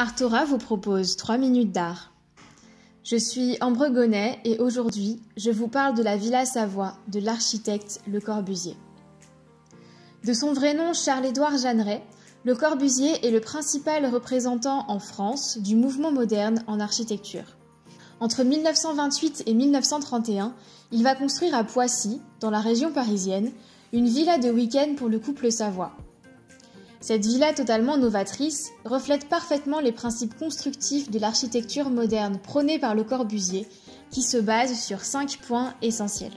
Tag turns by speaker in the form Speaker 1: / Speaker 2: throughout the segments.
Speaker 1: Artora vous propose 3 minutes d'art. Je suis Ambre Gonnet et aujourd'hui, je vous parle de la Villa Savoie de l'architecte Le Corbusier. De son vrai nom Charles-Édouard Jeanneret, Le Corbusier est le principal représentant en France du mouvement moderne en architecture. Entre 1928 et 1931, il va construire à Poissy, dans la région parisienne, une villa de week-end pour le couple Savoie. Cette villa totalement novatrice reflète parfaitement les principes constructifs de l'architecture moderne prônée par Le Corbusier, qui se base sur 5 points essentiels.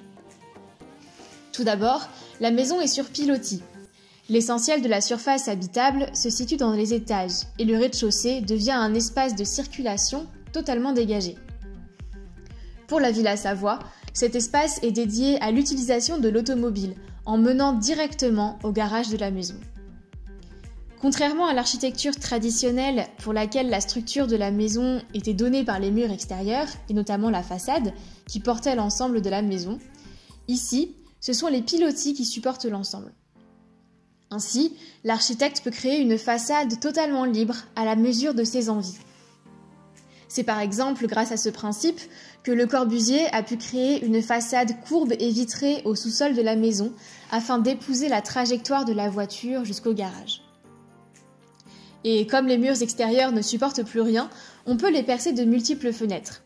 Speaker 1: Tout d'abord, la maison est sur pilotis. L'essentiel de la surface habitable se situe dans les étages et le rez-de-chaussée devient un espace de circulation totalement dégagé. Pour la Villa Savoie, cet espace est dédié à l'utilisation de l'automobile en menant directement au garage de la maison. Contrairement à l'architecture traditionnelle pour laquelle la structure de la maison était donnée par les murs extérieurs, et notamment la façade, qui portait l'ensemble de la maison, ici, ce sont les pilotis qui supportent l'ensemble. Ainsi, l'architecte peut créer une façade totalement libre à la mesure de ses envies. C'est par exemple grâce à ce principe que Le Corbusier a pu créer une façade courbe et vitrée au sous-sol de la maison afin d'épouser la trajectoire de la voiture jusqu'au garage. Et comme les murs extérieurs ne supportent plus rien, on peut les percer de multiples fenêtres.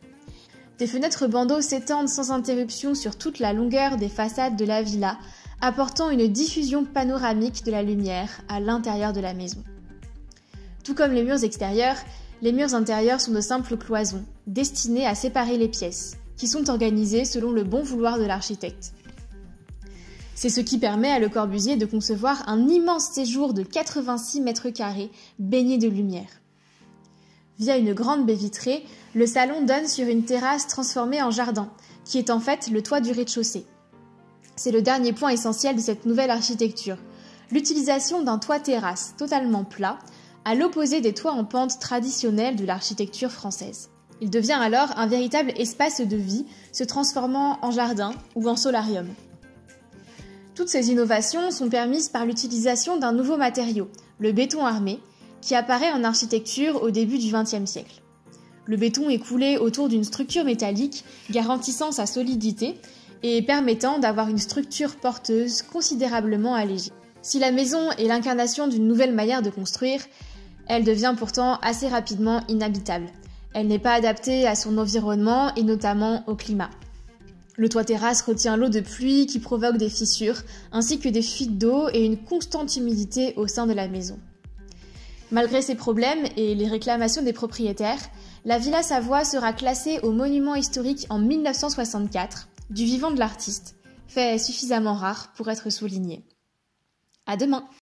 Speaker 1: Des fenêtres bandeaux s'étendent sans interruption sur toute la longueur des façades de la villa, apportant une diffusion panoramique de la lumière à l'intérieur de la maison. Tout comme les murs extérieurs, les murs intérieurs sont de simples cloisons, destinées à séparer les pièces, qui sont organisées selon le bon vouloir de l'architecte. C'est ce qui permet à Le Corbusier de concevoir un immense séjour de 86 mètres carrés baigné de lumière. Via une grande baie vitrée, le salon donne sur une terrasse transformée en jardin, qui est en fait le toit du rez-de-chaussée. C'est le dernier point essentiel de cette nouvelle architecture, l'utilisation d'un toit-terrasse totalement plat, à l'opposé des toits en pente traditionnels de l'architecture française. Il devient alors un véritable espace de vie, se transformant en jardin ou en solarium. Toutes ces innovations sont permises par l'utilisation d'un nouveau matériau, le béton armé, qui apparaît en architecture au début du XXe siècle. Le béton est coulé autour d'une structure métallique garantissant sa solidité et permettant d'avoir une structure porteuse considérablement allégée. Si la maison est l'incarnation d'une nouvelle manière de construire, elle devient pourtant assez rapidement inhabitable. Elle n'est pas adaptée à son environnement et notamment au climat. Le toit-terrasse retient l'eau de pluie qui provoque des fissures, ainsi que des fuites d'eau et une constante humidité au sein de la maison. Malgré ces problèmes et les réclamations des propriétaires, la Villa Savoie sera classée au monument historique en 1964, du vivant de l'artiste, fait suffisamment rare pour être souligné. À demain!